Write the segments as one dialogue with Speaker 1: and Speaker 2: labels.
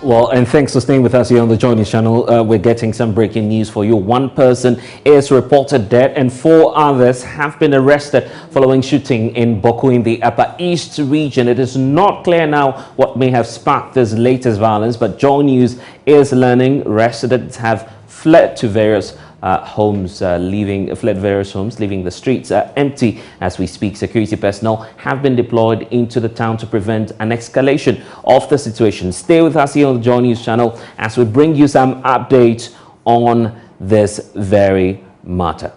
Speaker 1: Well, and thanks for staying with us here on the Join News channel. We're getting some breaking news for you. One person is reported dead and 4 others have been arrested following shooting in Bawku in the Upper East region. It is not clear now what may have sparked this latest violence, but Join News is learning residents have fled to various leaving the streets empty as we speak. Security personnel have been deployed into the town to prevent an escalation of the situation. Stay with us here on the Joy News channel as we bring you some updates on this very matter.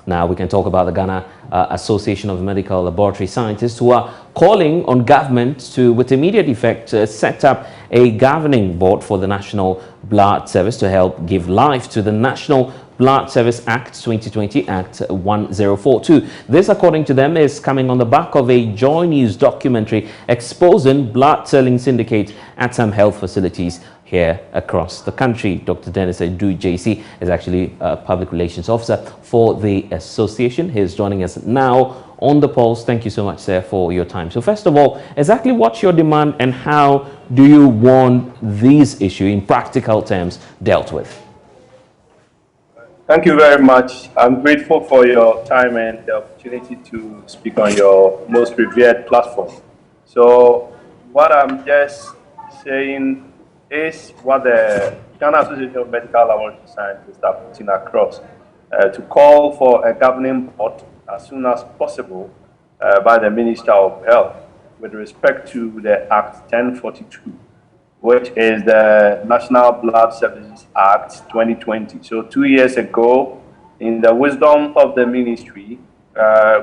Speaker 1: Now we can talk about the Ghana Association of Medical Laboratory Scientists, who are calling on government to, with immediate effect, set up a governing board for the National Blood Service to help give life to the National Blood Service Act 2020, Act 1042. This, according to them, is coming on the back of a Joy News documentary exposing blood selling syndicate at some health facilities here across the country. Dr. Dennis Edu, JC, is actually a public relations officer for the association. He is joining us now on the pulse. Thank you so much, sir, for your time. So first of all, exactly what's your demand and how do you want these issues in practical terms dealt with?
Speaker 2: Thank you very much. I'm grateful for your time and the opportunity to speak on your most revered platform. So what I'm just saying is what the Ghana Association of Medical Laboratory Scientists are putting across to call for a governing board as soon as possible by the Minister of Health with respect to the Act 1042, which is the National Blood Services Act 2020. So 2 years ago, in the wisdom of the ministry,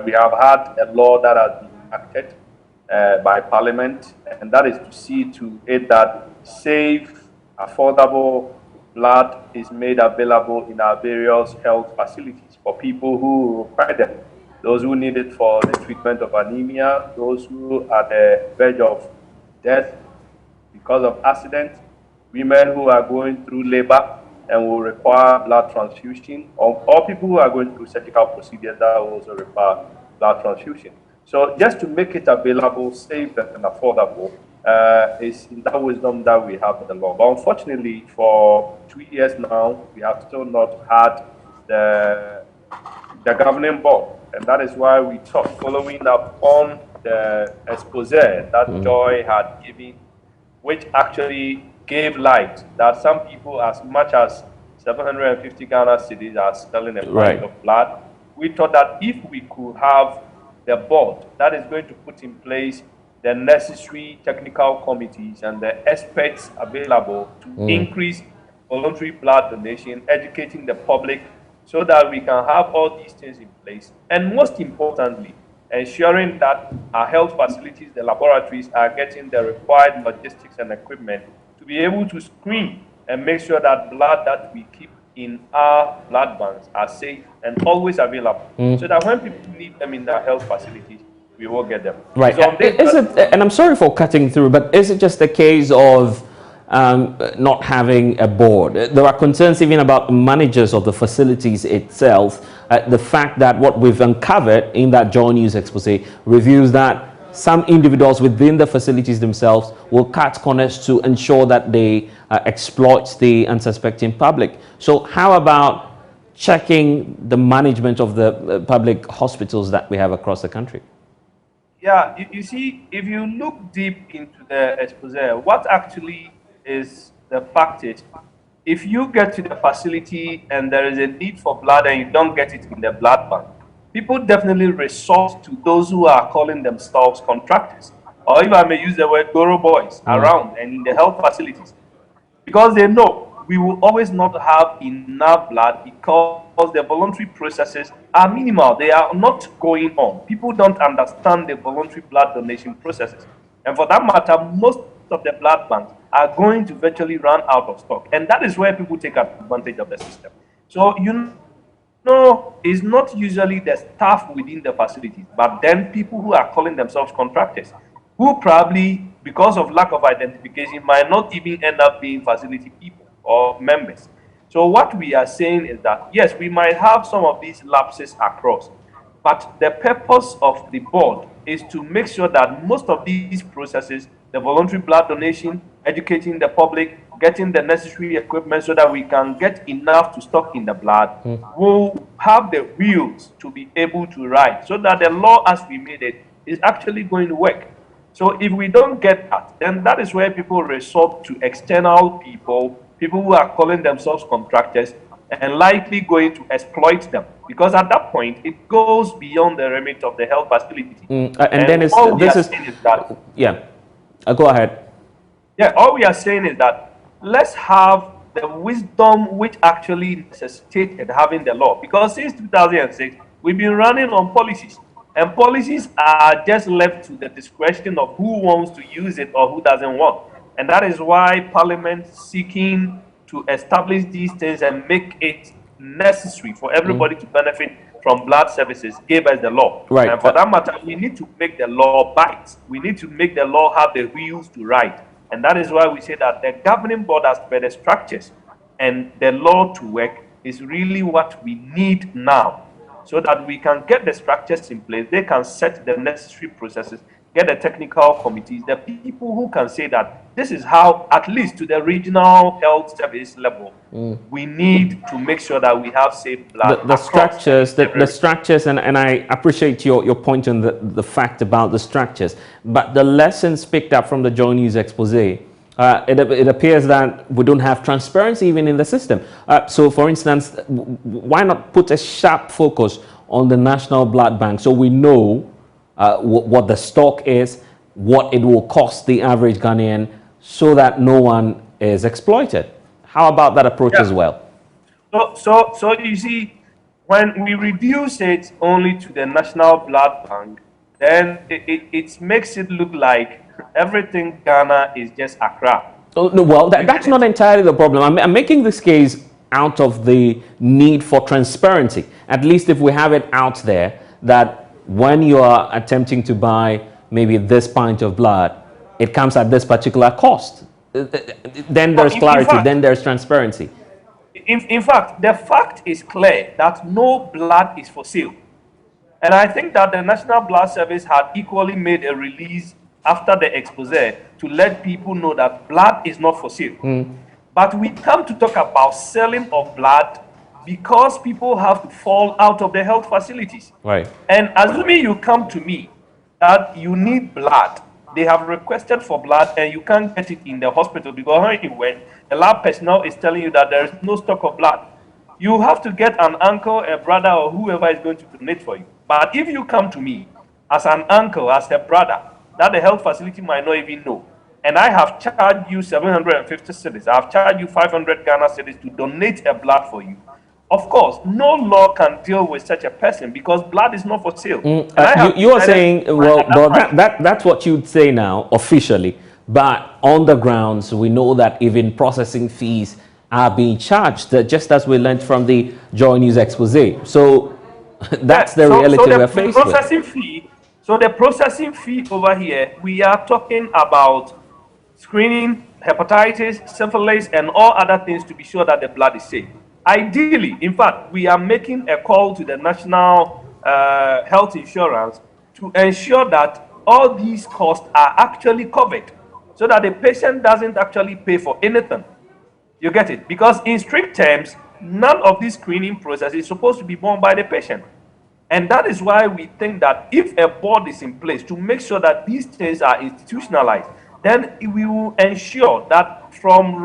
Speaker 2: we have had a law that has been enacted by Parliament, and that is to see to it that safe, affordable blood is made available in our various health facilities for people who require them. Those who need it for the treatment of anemia, those who are at the verge of death because of accident, women who are going through labor and will require blood transfusion, or people who are going through surgical procedures that will also require blood transfusion. So just to make it available, safe and affordable, is in that wisdom that we have in the law. But unfortunately, for 2 years now, we have still not had the governing board. And that is why we thought, following up on the expose that Joy had given, which actually gave light that some people as much as 750 Ghana cedis are selling a pint of blood. We thought that if we could have the board that is going to put in place the necessary technical committees and the experts available to increase voluntary blood donation, educating the public so that we can have all these things in place. And most importantly, ensuring that our health facilities, the laboratories, are getting the required logistics and equipment to be able to screen and make sure that blood that we keep in our blood banks are safe and always available, so that when people need them in their health facilities, we will get them.
Speaker 1: Right.
Speaker 2: So
Speaker 1: is it, and I'm sorry for cutting through, but is it just a case of not having a board? There are concerns even about managers of the facilities itself. The fact that what we've uncovered in that Joy News expose reveals that some individuals within the facilities themselves will cut corners to ensure that they exploit the unsuspecting public. So how about checking the management of the public hospitals that we have across the country?
Speaker 2: Yeah, you see, if you look deep into the expose, what actually is the fact is, if you get to the facility and there is a need for blood and you don't get it in the blood bank, people definitely resort to those who are calling themselves contractors, or if I may use the word, Goro boys around and in the health facilities, because they know we will always not have enough blood because the voluntary processes are minimal. They are not going on. People don't understand the voluntary blood donation processes. And for that matter, most of the blood banks are going to virtually run out of stock. And that is where people take advantage of the system. So, it's not usually the staff within the facilities, but then people who are calling themselves contractors, who probably, because of lack of identification, might not even end up being facility people or members. So what we are saying is that, yes, we might have some of these lapses across, but the purpose of the board is to make sure that most of these processes, the voluntary blood donation, educating the public, getting the necessary equipment so that we can get enough to stock in the blood, will have the wheels to be able to ride so that the law as we made it is actually going to work. So if we don't get that, then that is where people resort to external people who are calling themselves contractors and likely going to exploit them. Because at that point, it goes beyond the remit of the health facility.
Speaker 1: And then this is
Speaker 2: that,
Speaker 1: yeah. Go ahead.
Speaker 2: Yeah, all we are saying is that let's have the wisdom which actually necessitated having the law. Because since 2006, we've been running on policies. And policies are just left to the discretion of who wants to use it or who doesn't want. And that is why Parliament seeking to establish these things and make it necessary for everybody to benefit from blood services gave us the law.
Speaker 1: Right.
Speaker 2: And for that matter, we need to make the law bite. We need to make the law have the wheels to ride. And that is why we say that the governing board has better structures and the law to work is really what we need now, so that we can get the structures in place. They can set the necessary processes, get the technical committees, the people who can say that this is how, at least to the regional health service level, we need to make sure that we have safe blood.
Speaker 1: The structures, the structures, and I appreciate your point on the fact about the structures, but the lessons picked up from the Joy News expose, it appears that we don't have transparency even in the system. So, for instance, why not put a sharp focus on the National Blood Bank so we know what the stock is, what it will cost the average Ghanaian, so that no one is exploited? How about that approach as well?
Speaker 2: So you see, when we reduce it only to the National Blood Bank, then it makes it look like everything Ghana is just Accra.
Speaker 1: Oh, no, well, that's not entirely the problem. I'm making this case out of the need for transparency. At least if we have it out there that when you are attempting to buy maybe this pint of blood, it comes at this particular cost. Then there's clarity, then there's transparency.
Speaker 2: In fact, the fact is clear that no blood is for sale. And I think that the National Blood Service had equally made a release after the expose to let people know that blood is not for sale. But we come to talk about selling of blood because people have to fall out of the health facilities.
Speaker 1: Right.
Speaker 2: And assuming you come to me that you need blood, they have requested for blood and you can't get it in the hospital because when you went, the lab personnel is telling you that there is no stock of blood. You have to get an uncle, a brother, or whoever is going to donate for you. But if you come to me as an uncle, as a brother, that the health facility might not even know, and I have charged you 750 cedis, I have charged you 500 Ghana cedis to donate a blood for you. Of course, no law can deal with such a person because blood is not for sale.
Speaker 1: You are saying, well, that's what you'd say now officially, but on the grounds, we know that even processing fees are being charged, just as we learned from the Joy News expose. So that's the reality we're faced with.
Speaker 2: So the processing fee over here, we are talking about screening, hepatitis, syphilis, and all other things to be sure that the blood is safe. Ideally, in fact, we are making a call to the National Health Insurance to ensure that all these costs are actually covered so that the patient doesn't actually pay for anything. You get it? Because in strict terms, none of this screening process is supposed to be borne by the patient. And that is why we think that if a board is in place to make sure that these things are institutionalized, then we will ensure that from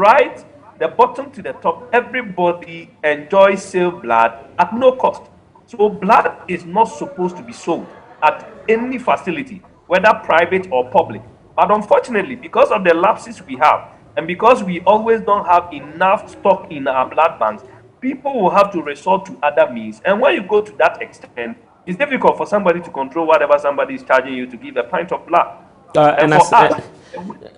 Speaker 2: the bottom to the top, everybody enjoys safe blood at no cost. So blood is not supposed to be sold at any facility, whether private or public. But unfortunately, because of the lapses we have, and because we always don't have enough stock in our blood banks, people will have to resort to other means. And when you go to that extent, it's difficult for somebody to control whatever somebody is charging you to give a pint of blood.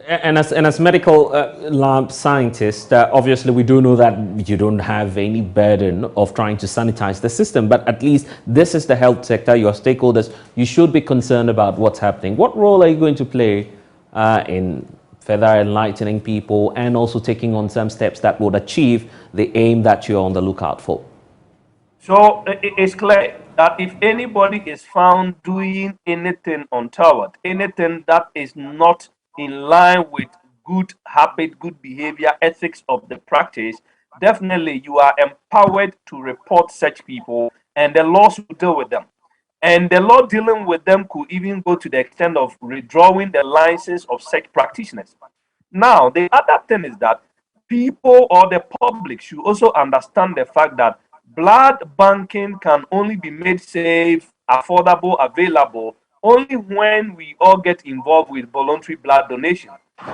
Speaker 1: And as medical lab scientists, obviously we do know that you don't have any burden of trying to sanitize the system, but at least this is the health sector, your stakeholders, you should be concerned about what's happening. What role are you going to play in further enlightening people and also taking on some steps that would achieve the aim that you're on the lookout for?
Speaker 2: So it's clear. that if anybody is found doing anything untoward, anything that is not in line with good habit, good behavior, ethics of the practice, definitely you are empowered to report such people and the laws will deal with them. And the law dealing with them could even go to the extent of withdrawing the license of such practitioners. Now, the other thing is that people or the public should also understand the fact that blood banking can only be made safe, affordable, available only when we all get involved with voluntary blood donation.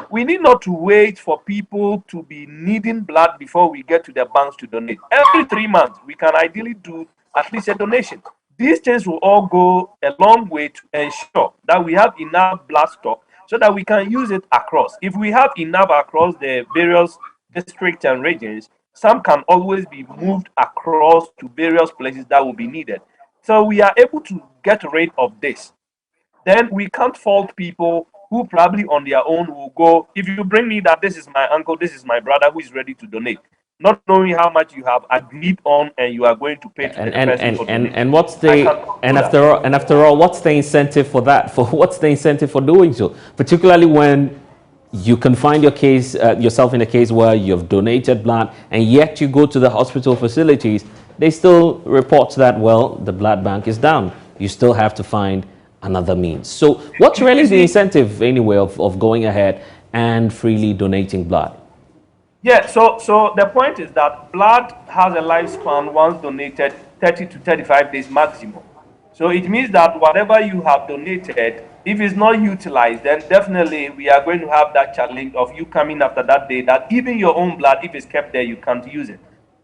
Speaker 2: We need not to wait for people to be needing blood before we get to the banks to donate. Every 3 months, we can ideally do at least a donation. These things will all go a long way to ensure that we have enough blood stock so that we can use it across. If we have enough across the various districts and regions, some can always be moved across to various places that will be needed. So we are able to get rid of this. Then we can't fault people who probably on their own will go, if you bring me that this is my uncle, this is my brother who is ready to donate, not knowing how much you have agreed on and you are going to pay to the person for donating.
Speaker 1: What's
Speaker 2: I
Speaker 1: the
Speaker 2: can't do that.
Speaker 1: and after all, what's the incentive for that? For what's the incentive for doing so? Particularly when you can find yourself in a case where you've donated blood and yet you go to the hospital facilities, they still report that, well, the blood bank is down. You still have to find another means. So what's really the incentive anyway of going ahead and freely donating blood?
Speaker 2: Yeah, so the point is that blood has a lifespan once donated 30 to 35 days maximum. So it means that whatever you have donated, if it's not utilized, then definitely we are going to have that challenge of you coming after that day that even your own blood, if it's kept there, you can't use it.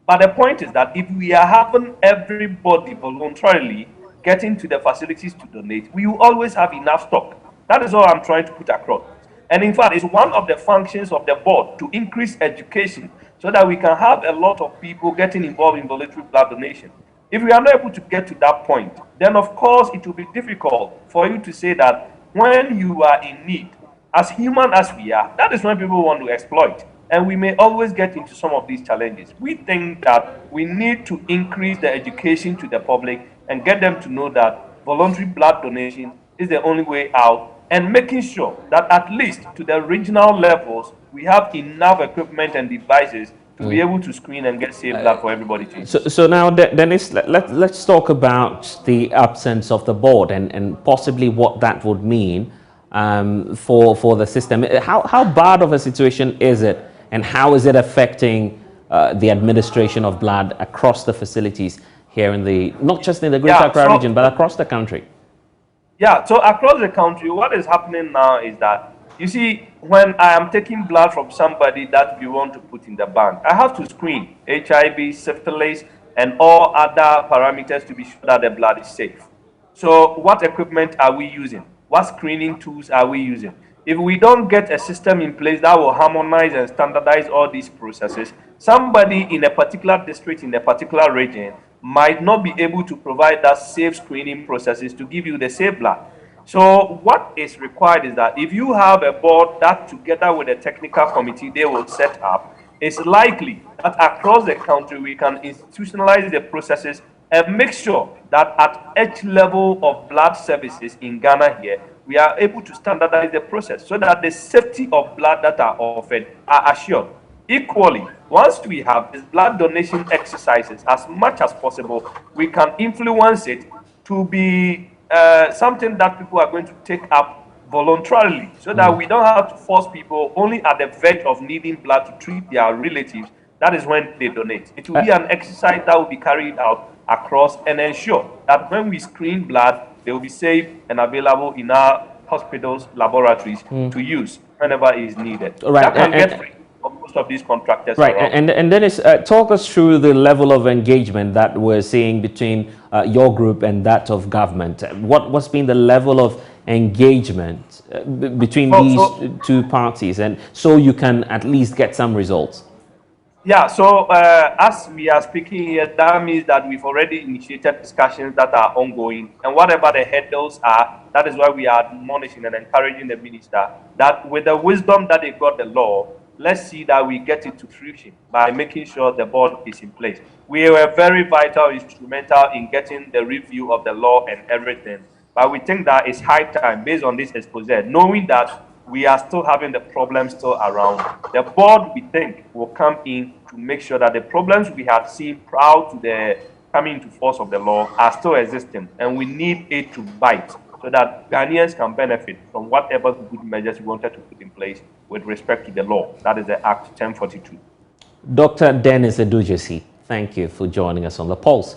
Speaker 2: But the point is that if we are having everybody voluntarily getting to the facilities to donate, we will always have enough stock. That is all I'm trying to put across. And in fact, it's one of the functions of the board to increase education so that we can have a lot of people getting involved in voluntary blood donation. If we are not able to get to that point, then of course it will be difficult for you to say that when you are in need, as human as we are, that is when people want to exploit. And we may always get into some of these challenges. We think that we need to increase the education to the public and get them to know that voluntary blood donation is the only way out, and making sure that at least to the regional levels, we have enough equipment and devices to be able to screen and get safe blood for everybody to use.
Speaker 1: So now, Dennis, let's talk about the absence of the board and possibly what that would mean for the system. How bad of a situation is it, and how is it affecting the administration of blood across the facilities here in not just in the Greater Accra region, but across the country?
Speaker 2: Yeah, so across the country, what is happening now is that, you see, when I am taking blood from somebody that we want to put in the bank, I have to screen HIV, syphilis, and all other parameters to be sure that the blood is safe. So what equipment are we using? What screening tools are we using? If we don't get a system in place that will harmonize and standardize all these processes, somebody in a particular district, in a particular region, might not be able to provide that safe screening processes to give you the safe blood. So what is required is that if you have a board that together with a technical committee they will set up, it's likely that across the country we can institutionalize the processes and make sure that at each level of blood services in Ghana here, we are able to standardize the process so that the safety of blood that are offered are assured. Equally, once we have these blood donation exercises, as much as possible, we can influence it to be something that people are going to take up voluntarily so that we don't have to force people only at the verge of needing blood to treat their relatives. That is when they donate. It will be an exercise that will be carried out across and ensure that when we screen blood, they will be safe and available in our hospitals, laboratories to use whenever it is needed.
Speaker 1: Right.
Speaker 2: That can get free of most of these contractors.
Speaker 1: Right, and then talk us through the level of engagement that we're seeing between your group and that of government. What's been the level of engagement between these two parties, and so you can at least get some results?
Speaker 2: Yeah, so as we are speaking here, that means that we've already initiated discussions that are ongoing, and whatever the hurdles are, that is why we are admonishing and encouraging the minister that with the wisdom that they got the law, let's see that we get it to fruition by making sure the board is in place. We were very vital, instrumental in getting the review of the law and everything. But we think that it's high time, based on this expose, knowing that we are still having the problems still around. The board, we think, will come in to make sure that the problems we have seen prior to the coming into force of the law are still existing, and we need it to bite so that Ghanaians can benefit from whatever good measures we wanted to put in place with respect to the law. That is the Act 1042.
Speaker 1: Dr. Dennis Edujesi, thank you for joining us on The Pulse.